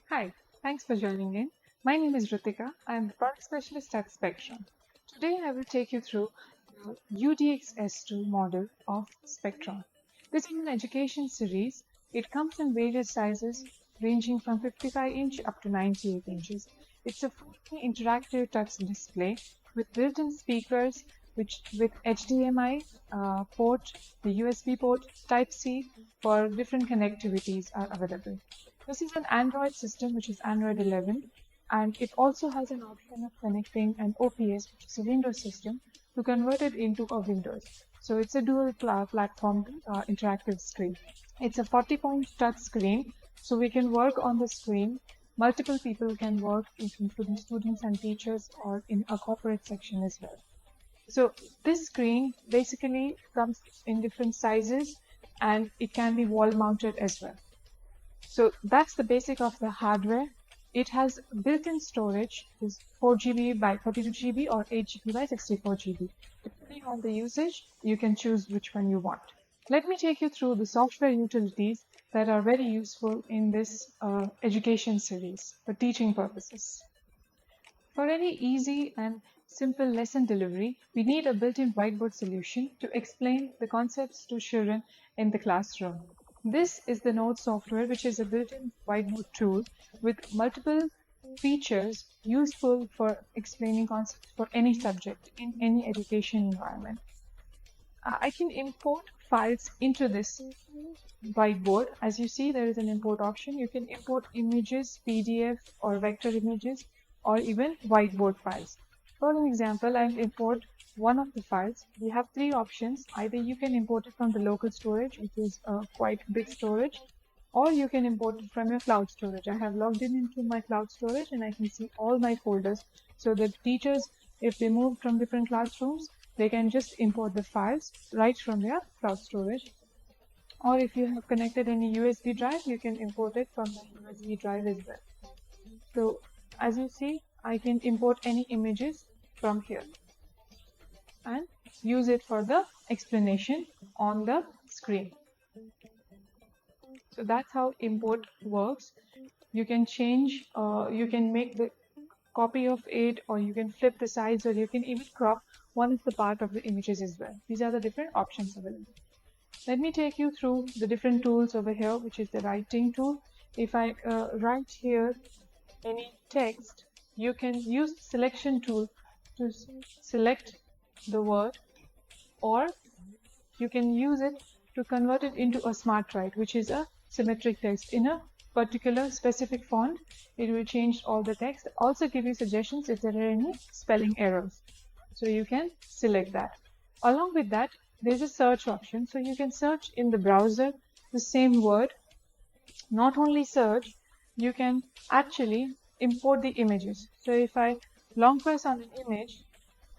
Hi, thanks for joining in. My name is Ritika. I am the product specialist at Spectron. Today I will take you through the UDX S2 model of Spectron. This is an education series. It comes in various sizes ranging from 55-inch up to 98 inches. It's a fully interactive touch display with built-in speakers with HDMI port, the USB port, Type-C for different connectivities are available. This is an Android system, which is Android 11, and it also has an option of connecting an OPS, which is a Windows system, to convert it into a Windows. So it's a dual platform interactive screen. It's a 40-point touch screen, so we can work on the screen. Multiple people can work, including students and teachers, or in a corporate section as well. So this screen basically comes in different sizes, and it can be wall mounted as well. So that's the basic of the hardware. It has built-in storage, is 4 GB by 32 GB or 8 GB by 64 GB. Depending on the usage, you can choose which one you want. Let me take you through the software utilities that are very useful in this education series for teaching purposes. For any easy and simple lesson delivery, we need a built-in whiteboard solution to explain the concepts to children in the classroom. This is the Note software, which is a built-in whiteboard tool with multiple features useful for explaining concepts for any subject in any education environment. I can import files into this whiteboard. As you see, there is an import option. You can import images, PDF or vector images, or even whiteboard files. For an example, I'll import one of the files. We have three options. Either you can import it from the local storage, which is a quite big storage, or you can import it from your cloud storage. I have logged in into my cloud storage and I can see all my folders, so that teachers, if they move from different classrooms, they can just import the files right from their cloud storage. Or if you have connected any USB drive, you can import it from the USB drive as well. So as you see, I can import any images from here and use it for the explanation on the screen. So that's how import works. You can change, you can make the copy of it, or you can flip the sides, or you can even crop one of the part of the images as well. These are the different options available. Let me take you through the different tools over here, which is the writing tool. If I write here any text, you can use the selection tool to select the word, or you can use it to convert it into a smart write, which is a symmetric text in a particular specific font. It will change all the text, also give you suggestions if there are any spelling errors, so you can select that. Along with that, there's a search option, so you can search in the browser the same word. Not only search, you can actually import the images. So if I long press on an image,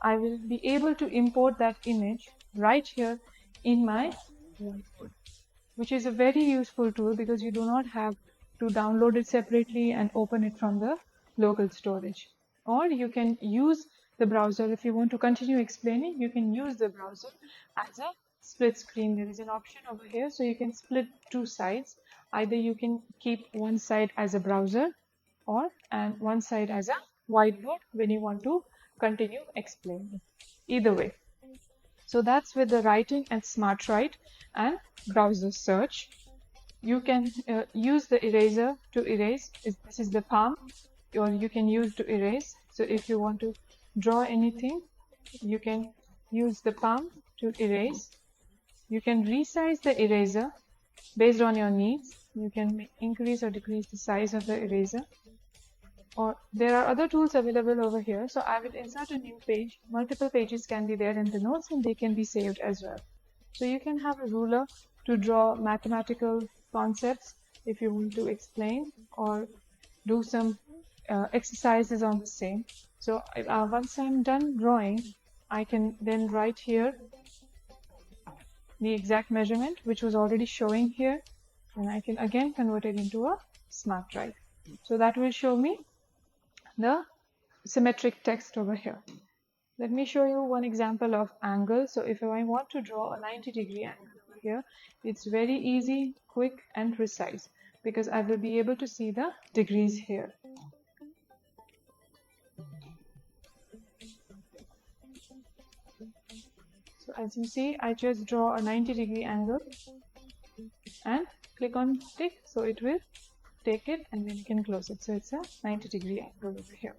I will be able to import that image right here in my whiteboard, which is a very useful tool because you do not have to download it separately and open it from the local storage. Or you can use the browser. If you want to continue explaining, you can use the browser as a split screen. There is an option over here, so you can split two sides. Either you can keep one side as a browser and one side as a whiteboard when you want to continue explaining. Either way. So that's with the writing and smart write and browser search. You can use the eraser to erase. This is the palm, or you can use to erase. So if you want to draw anything, you can use the palm to erase. You can resize the eraser based on your needs. You can increase or decrease the size of the eraser. Or there are other tools available over here. So I will insert a new page. Multiple pages can be there in the notes, and they can be saved as well. So you can have a ruler to draw mathematical concepts if you want to explain, or do some exercises on the same. So once I'm done drawing, I can then write here the exact measurement, which was already showing here, and I can again convert it into a smart write. So that will show me the symmetric text over here. Let me show you one example of angle. So if I want to draw a 90-degree angle over here, it's very easy, quick and precise because I will be able to see the degrees here. So as you see, I just draw a 90-degree angle and click on tick, so it will take it and then you can close it. So it's a 90-degree angle over here.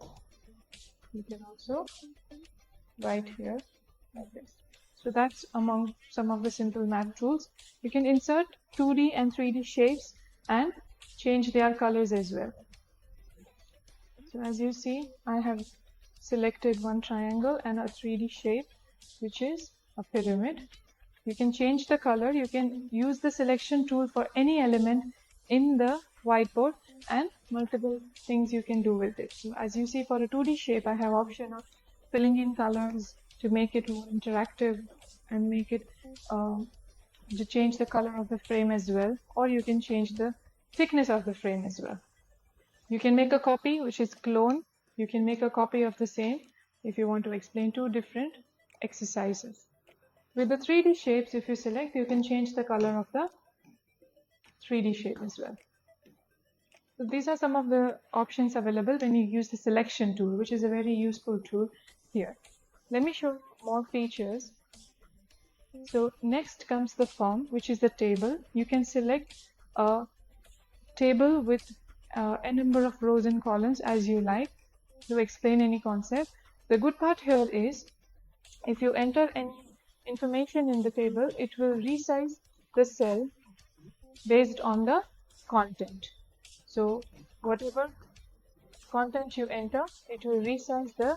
You can also write here like this. So that's among some of the simple math tools. You can insert 2D and 3D shapes and change their colors as well. So as you see, I have selected one triangle and a 3D shape, which is a pyramid. You can change the color. You can use the selection tool for any element in the whiteboard and multiple things you can do with it. So as you see, for a 2D shape, I have option of filling in colors to make it more interactive and make it to change the color of the frame as well, or you can change the thickness of the frame as well. You can make a copy, which is clone. You can make a copy of the same if you want to explain two different exercises. With the 3D shapes, if you select, you can change the color of the 3D shape as well. So these are some of the options available when you use the selection tool, which is a very useful tool here. Let me show you more features. So next comes the form, which is the table. You can select a table with a number of rows and columns as you like to explain any concept. The good part here is if you enter any information in the table, it will resize the cell based on the content. So whatever content you enter, it will resize the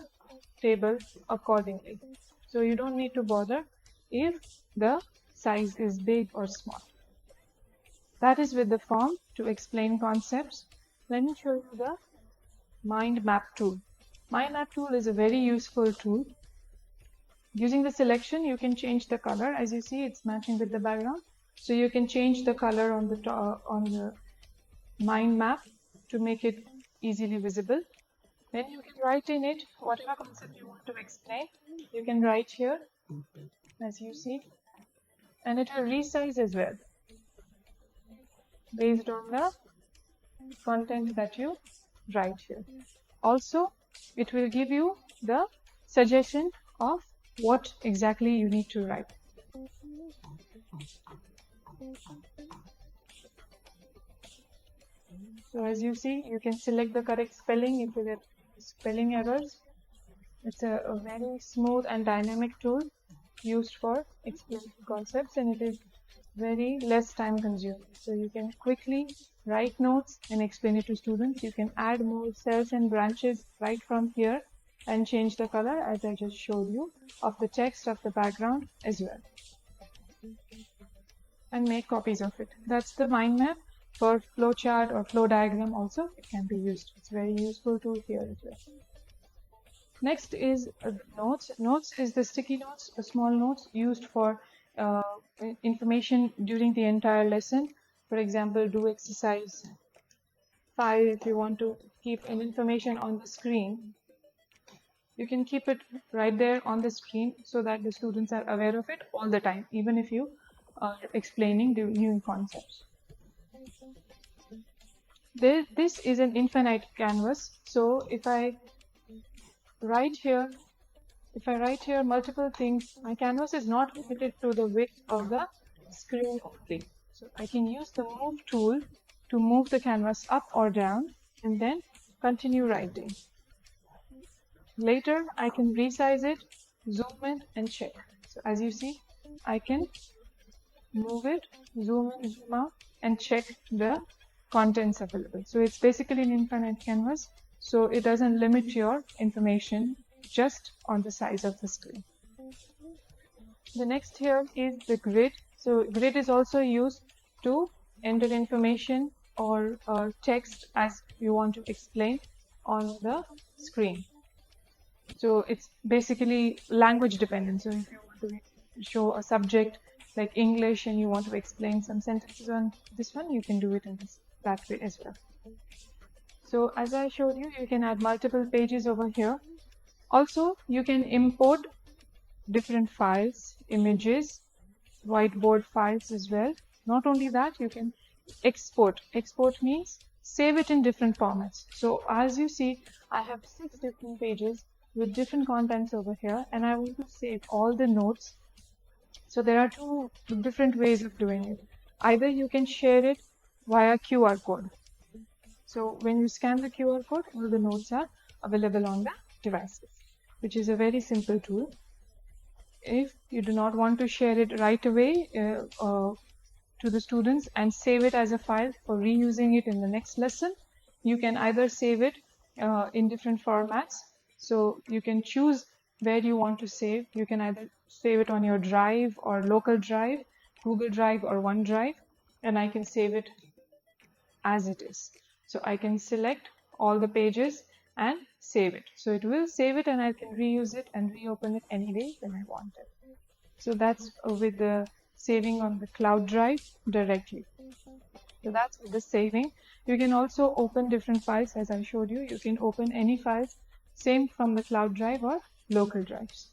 table accordingly. So you don't need to bother if the size is big or small. That is with the form to explain concepts. Let me show you the mind map tool. Mind map tool is a very useful tool. Using the selection, you can change the color. As you see, it's matching with the background. So you can change the color on the mind map to make it easily visible. Then you can write in it whatever concept you want to explain. You can write here, as you see, and it will resize as well based on the content that you write here. Also, it will give you the suggestion of what exactly you need to write. So as you see, you can select the correct spelling if you get spelling errors. It's a very smooth and dynamic tool used for explaining concepts, and it is very less time consuming. So you can quickly write notes and explain it to students. You can add more cells and branches right from here and change the color as I just showed you of the text of the background as well, and make copies of it. That's the mind map. For flowchart or flow diagram also it can be used. It's a very useful tool here as well. Next is notes. Notes is the sticky notes, small notes used for information during the entire lesson. For example, do exercise 5. If you want to keep an information on the screen, you can keep it right there on the screen so that the students are aware of it all the time, even if you are explaining the new concepts. This is an infinite canvas. So if I write here multiple things, my canvas is not limited to the width of the screen only. So I can use the move tool to move the canvas up or down and then continue writing. Later I can resize it, zoom in and check. So as you see, I can move it, zoom in, zoom out and check the contents available. So it's basically an infinite canvas, so it doesn't limit your information just on the size of the screen. The next here is the grid. So grid is also used to enter information or text as you want to explain on the screen. So it's basically language dependent. So if you want to show a subject like English and you want to explain some sentences on this one, you can do it in that way as well. So as I showed you, you can add multiple pages over here. Also, you can import different files, images, whiteboard files as well. Not only that, you can export. Export means save it in different formats. So as you see, I have 6 different pages with different contents over here, and I want to save all the notes. So there are 2 different ways of doing it. Either you can share it via QR code. So when you scan the QR code, all the notes are available on the devices, which is a very simple tool. If you do not want to share it right away to the students and save it as a file for reusing it in the next lesson, you can either save it in different formats. So you can choose where you want to save. You can either save it on your drive or local drive, Google Drive or OneDrive, and I can save it as it is. So I can select all the pages and save it. So it will save it and I can reuse it and reopen it any day when I want it. So that's with the saving on the cloud drive directly. So that's with the saving. You can also open different files as I showed you. You can open any files, same from the cloud drive or local drives.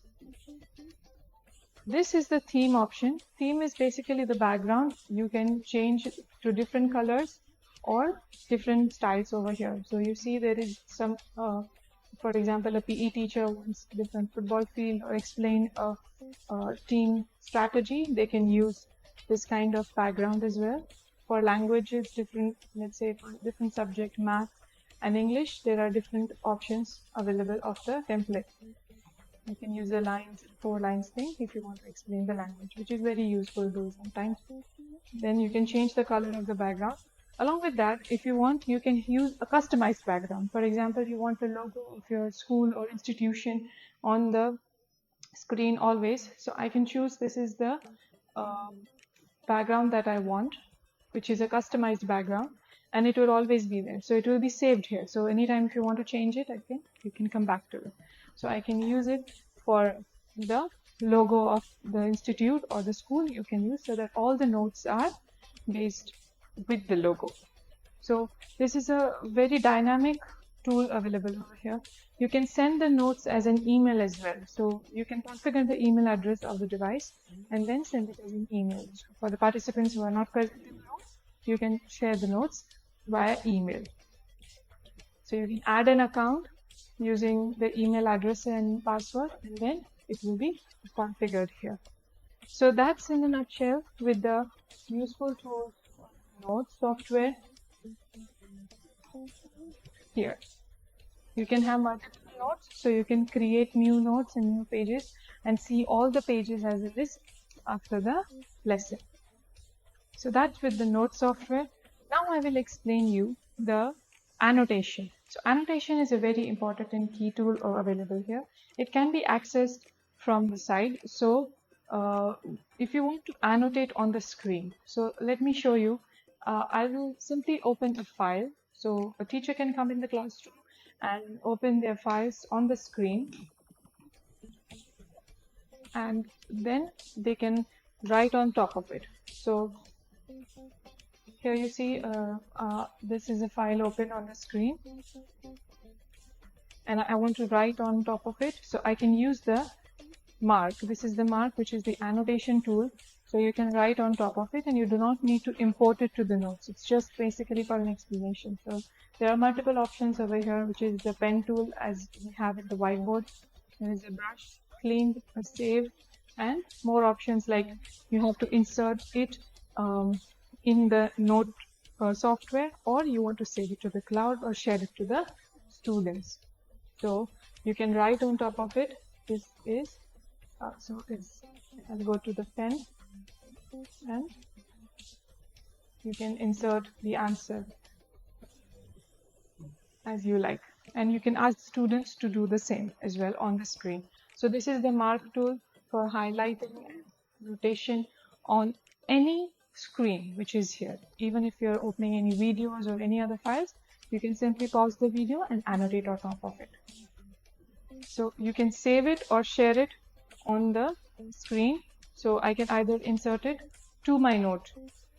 This is the theme option. Theme is basically the background. You can change to different colors or different styles over here. So you see there is some, for example, a PE teacher wants different football field or explain a team strategy. They can use this kind of background as well. For languages, different, let's say for different subject, math and English, there are different options available of the template. You can use a lines, 4 lines thing if you want to explain the language, which is very useful though sometimes. Then you can change the color of the background. Along with that, if you want, you can use a customized background. For example, you want the logo of your school or institution on the screen always. So I can choose this is the background that I want, which is a customized background, and it will always be there. So it will be saved here. So anytime if you want to change it, again, you can come back to it. So I can use it for the logo of the institute or the school you can use so that all the notes are based with the logo. So this is a very dynamic tool available over here. You can send the notes as an email as well. So you can configure the email address of the device and then send it as an email. For the participants who are not present in the room, you can share the notes via email. So you can add an account using the email address and password, and then it will be configured here. So that's in a nutshell with the useful tools notes software here. You can have multiple notes, so you can create new notes and new pages and see all the pages as it is after the lesson. So that's with the note software. Now I will explain you the annotation. So annotation is a very important and key tool available here. It can be accessed from the side. So if you want to annotate on the screen, so let me show you. I will simply open a file. So a teacher can come in the classroom and open their files on the screen, and then they can write on top of it. So here you see this is a file open on the screen, and I want to write on top of it. So I can use the mark. This is the mark, which is the annotation tool. So you can write on top of it and you do not need to import it to the notes. It's just basically for an explanation. So there are multiple options over here, which is the pen tool as we have at the whiteboard. There is a brush, clean, a save, and more options like you have to insert it in the note software, or you want to save it to the cloud or share it to the students. So you can write on top of it. This is I'll go to the pen and you can insert the answer as you like, and you can ask students to do the same as well on the screen. So this is the mark tool for highlighting and rotation on any screen which is here. Even if you're opening any videos or any other files, you can simply pause the video and annotate on top of it. So you can save it or share it on the screen. So I can either insert it to my note.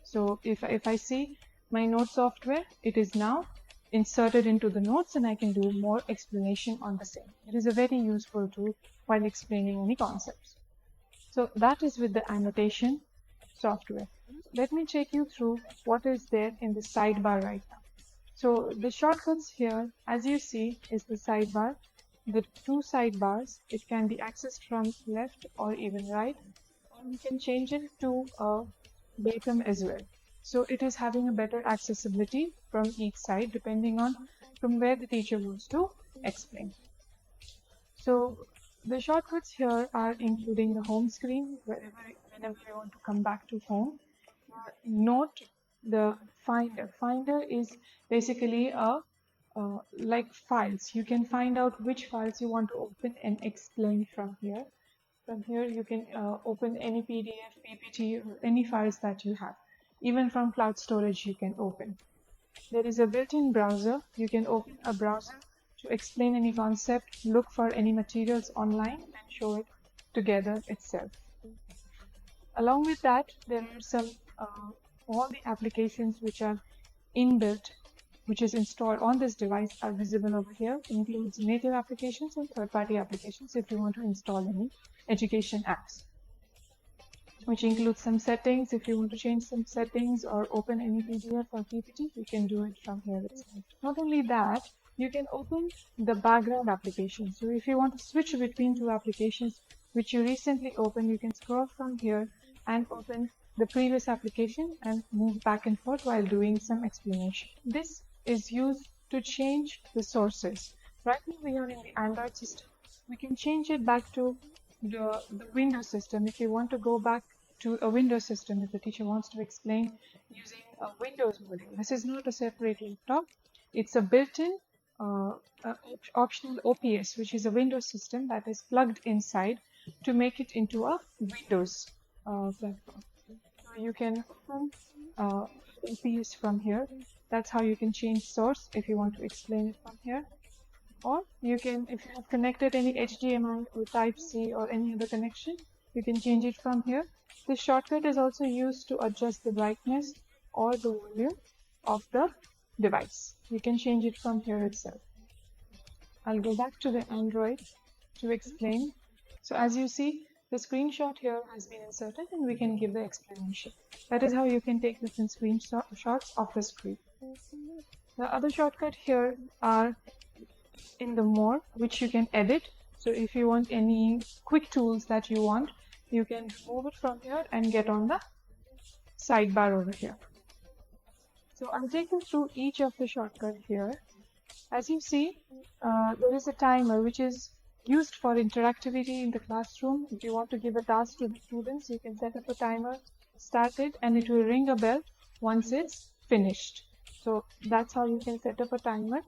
So if I see my note software, it is now inserted into the notes and I can do more explanation on the same. It is a very useful tool while explaining any concepts. So that is with the annotation software. Let me take you through what is there in the sidebar right now. So the shortcuts here, as you see, is the sidebar. The two sidebars, it can be accessed from left or even right, or you can change it to a bottom as well. So it is having a better accessibility from each side depending on from where the teacher wants to explain. So the shortcuts here are including the home screen, whenever you want to come back to home. Note the Finder. Finder is basically a like files. You can find out which files you want to open and explain from here. From here you can open any PDF, PPT, or any files that you have. Even from cloud storage you can open. There is a built-in browser. You can open a browser to explain any concept, look for any materials online and show it together itself. Along with that, there are some all the applications which are inbuilt, which is installed on this device, are visible over here. It includes native applications and third-party applications if you want to install any education apps, which includes some settings. If you want to change some settings or open any PDF or PPT, you can do it from here itself. Not only that, you can open the background application. So if you want to switch between two applications which you recently opened, you can scroll from here and open the previous application and move back and forth while doing some explanation. This is used to change the sources. Right now we are in the Android system. We can change it back to the Windows system. If you want to go back to a Windows system, if the teacher wants to explain using a Windows module, this is not a separate laptop. It's a built-in optional OPS, which is a Windows system that is plugged inside to make it into a Windows platform. So you can open OPS from here. That's how you can change source if you want to explain it from here. Or you can, if you have connected any HDMI or Type-C or any other connection, you can change it from here. This shortcut is also used to adjust the brightness or the volume of the device. You can change it from here itself. I'll go back to the Android to explain. So as you see, the screenshot here has been inserted and we can give the explanation. That is how you can take different screenshots of the screen. The other shortcut here are in the more, which you can edit. So if you want any quick tools that you want, you can move it from here and get on the sidebar over here. So I'll take you through each of the shortcuts here. As you see, there is a timer which is used for interactivity in the classroom. If you want to give a task to the students, you can set up a timer, start it, and it will ring a bell once it's finished. So that's how you can set up a timer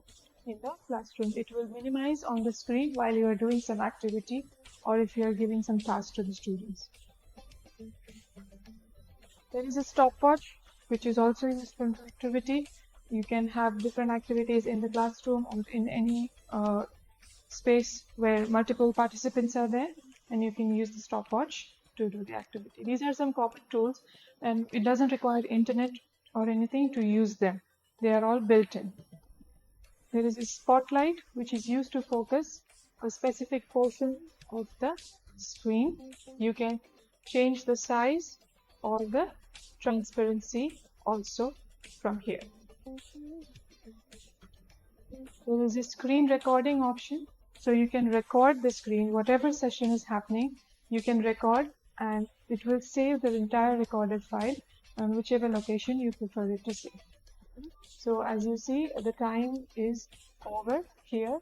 in the classroom. It will minimize on the screen while you are doing some activity or if you are giving some task to the students. There is a stopwatch which is also used for interactivity. You can have different activities in the classroom or in any space where multiple participants are there, and you can use the stopwatch to do the activity. These are some common tools and it doesn't require internet or anything to use them. They are all built in. There is a spotlight which is used to focus a specific portion of the screen. You can change the size or the transparency also from here. There is a screen recording option, so you can record the screen. Whatever session is happening, you can record and it will save the entire recorded file on whichever location you prefer it to save. So as you see, the time is over here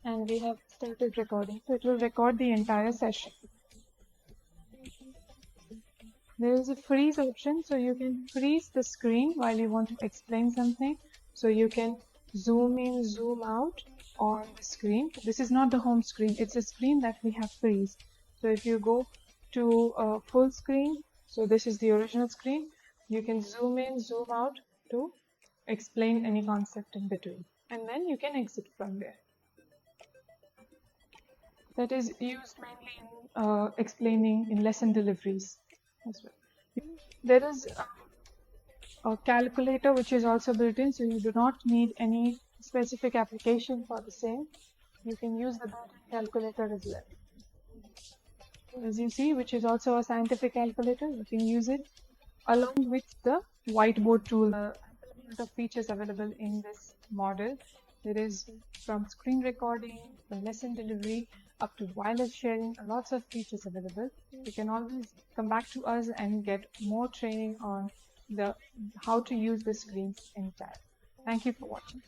and we have started recording. So it will record the entire session. There is a freeze option, so you can freeze the screen while you want to explain something. So you can zoom in, zoom out on the screen. This is not the home screen, it's a screen that we have freezed. So if you go to full screen, so this is the original screen, you can zoom in, zoom out to explain any concept in between. And then you can exit from there. That is used mainly in explaining in lesson deliveries as well. There is a calculator which is also built in, so you do not need any specific application for the same. You can use the built-in calculator as well. As you see, which is also a scientific calculator, you can use it along with the whiteboard tool. Lot of features available in this model. There is from screen recording, from lesson delivery, up to wireless sharing, lots of features available. You can always come back to us and get more training on the how to use the screens anytime. Thank you for watching.